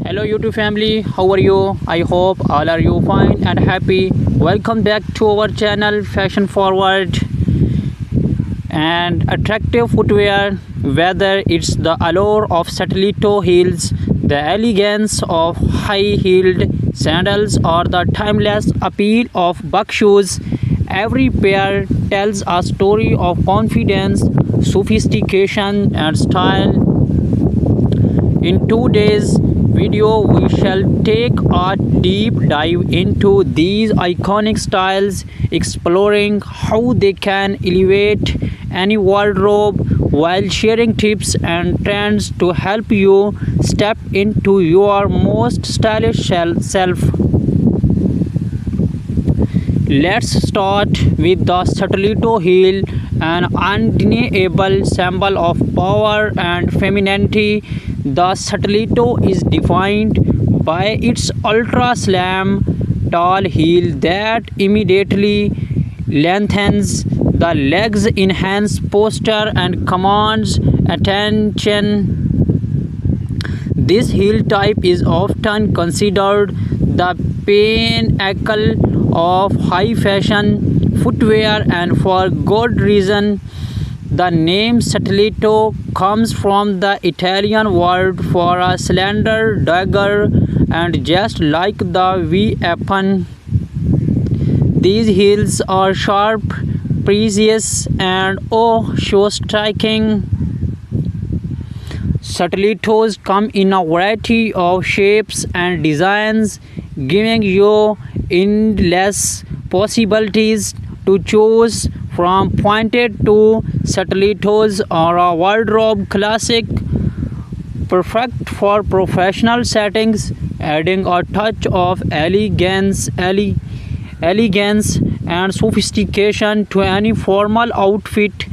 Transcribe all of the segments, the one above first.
Hello YouTube family, how are you? I hope all are you fine and happy. Welcome back to our channel Fashion Forward and attractive footwear. Whether it's the allure of stiletto heels, the elegance of high-heeled sandals, or the timeless appeal of buck shoes, every pair tells a story of confidence, sophistication, and style. In today's video, we shall take a deep dive into these iconic styles, exploring how they can elevate any wardrobe while sharing tips and trends to help you step into your most stylish self. Let's start with the stiletto heel, an undeniable symbol of power and femininity. The stiletto is defined by its ultra slim, tall heel that immediately lengthens the legs, enhance posture, and commands attention. This heel type is often considered the pinnacle of high fashion footwear, and for good reason. The name stiletto comes from the Italian word for a slender dagger, and just like the weapon, these heels are sharp, precious, and so striking. Stilettos come in a variety of shapes and designs, giving you endless possibilities to choose from. Pointed to stilettos are a wardrobe classic, perfect for professional settings, adding a touch of elegance and sophistication to any formal outfit.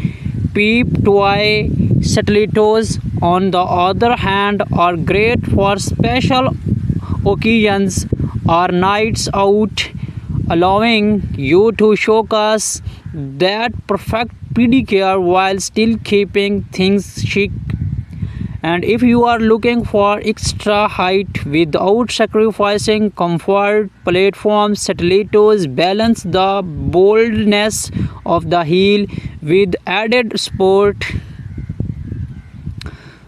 Peep toy stilettos, on the other hand, are great for special occasions or nights out, allowing you to showcase that perfect pedicure while still keeping things chic. And if you are looking for extra height without sacrificing comfort, platform stilettos balance the boldness of the heel with added sport.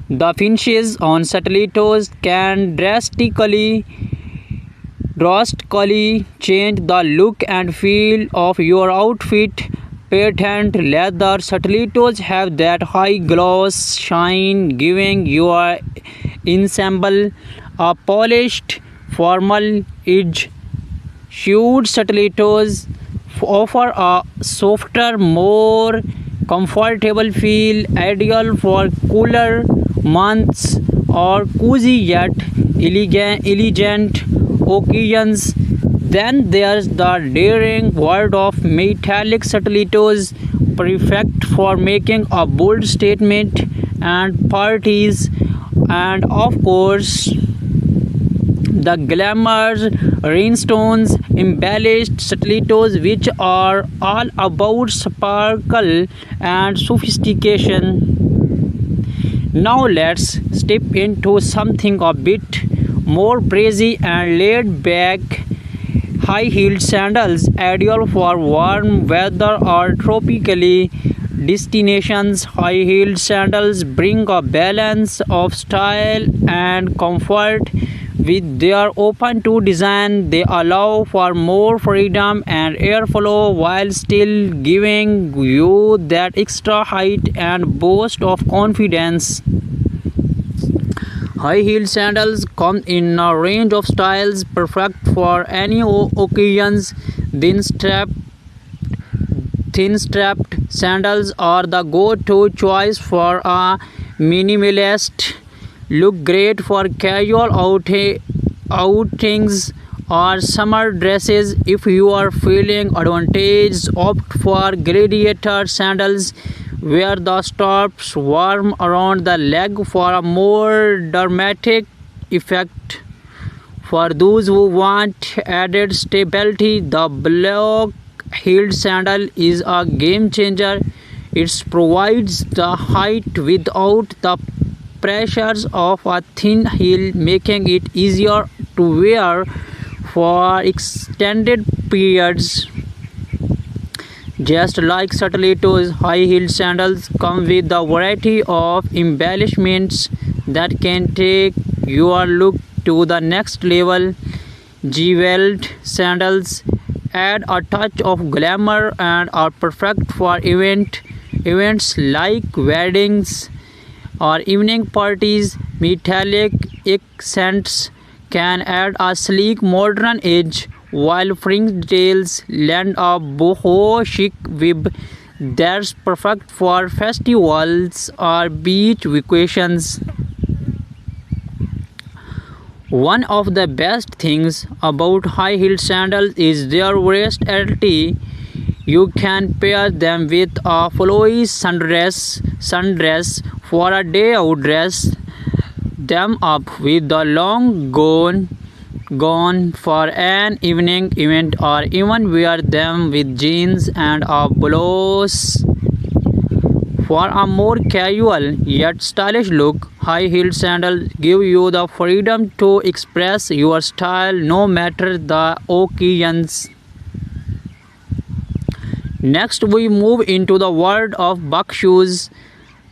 The finishes on stilettos can drastically change the look and feel of your outfit. Patent leather stilettos have that high gloss shine, giving your ensemble a polished, formal edge. Shoed stilettos offer a softer, more comfortable feel, ideal for cooler months or cozy yet elegant occasions. Then there's the daring world of metallic stilettos, perfect for making a bold statement and parties. And of course, the glamour rhinestones embellished stilettos, which are all about sparkle and sophistication. Now let's step into something a bit more breezy and laid back. High-heeled sandals, ideal for warm weather or tropical destinations. High-heeled sandals bring a balance of style and comfort. With their open-toe design, they allow for more freedom and airflow while still giving you that extra height and boost of confidence. High-heeled sandals come in a range of styles, perfect for any occasions. Thin-strapped sandals are the go-to choice for a minimalist look, great for casual outings or summer dresses. If you are feeling advantaged, opt for gladiator sandals, where the straps warm around the leg for a more dramatic effect. For those who want added stability, the block-heeled sandal is a game changer. It provides the height without the pressures of a thin heel, making it easier to wear for extended periods. Just like Stilettos, high-heeled sandals come with a variety of embellishments that can take your look to the next level. Jeweled sandals add a touch of glamour and are perfect for events like weddings or evening parties. Metallic accents can add a sleek modern edge, while fringe details lend a boho chic vibe that's perfect for festivals or beach vacations. One of the best things about high-heeled sandals is their versatility. You can pair them with a flowy sundress for a day out, dress them up with the long gown for an evening event, or even wear them with jeans and a blouse for a more casual yet stylish look. High-heeled sandals give you the freedom to express your style no matter the occasions. Next, we move into the world of buck shoes.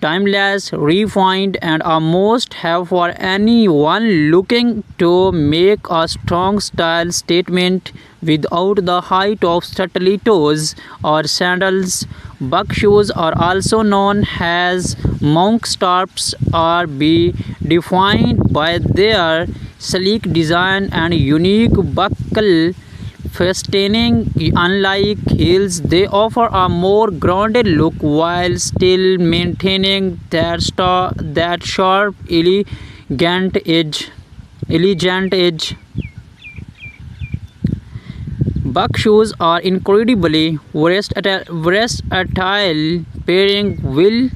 Timeless, refined, and a must-have for anyone looking to make a strong style statement without the height of stilettos or sandals. Buck shoes are also known as monk straps or be defined by their sleek design and unique buckle fastening. Unlike heels, they offer a more grounded look while still maintaining that sharp, elegant edge. Buck shoes are incredibly versatile, pairing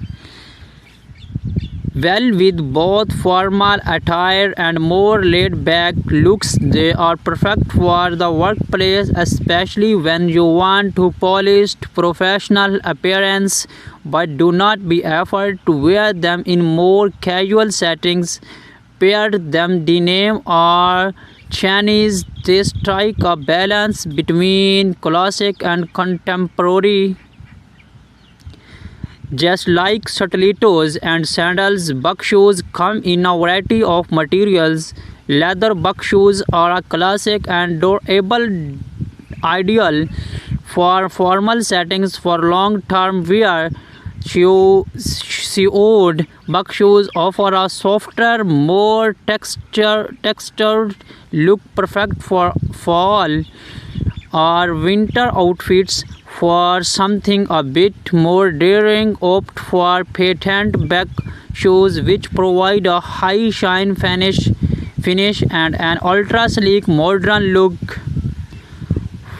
well with both formal attire and more laid-back looks. They are perfect for the workplace, especially when you want to polished professional appearance, but do not be afraid to wear them in more casual settings. Pair them denim or chains. They strike a balance between classic and contemporary. Just like stilettos and sandals, buck shoes come in a variety of materials. Leather buck shoes are a classic and durable, ideal for formal settings. For long-term wear, Seawood buck shoes offer a softer, more textured look, perfect for fall or winter outfits. For something a bit more daring, opt for patent buck shoes, which provide a high shine finish and an ultra sleek modern look.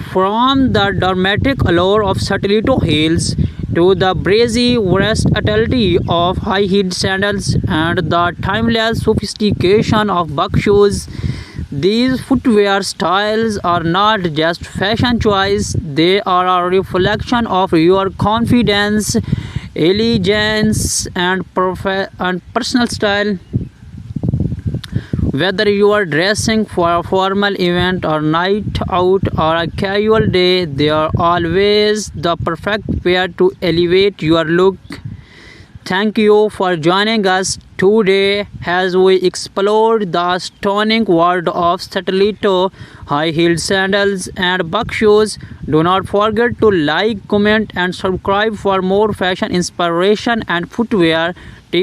From the dramatic allure of stiletto heels to the breezy versatility of high-heeled sandals and the timeless sophistication of buck shoes, these footwear styles are not just fashion choice, they are a reflection of your confidence, elegance, and personal style. Whether you are dressing for a formal event or night out or a casual day, they are always the perfect pair to elevate your look. Thank you for joining us today as we explored the stunning world of stiletto, high-heeled sandals, and buck shoes. Do not forget to like, comment, and subscribe for more fashion inspiration and footwear tips.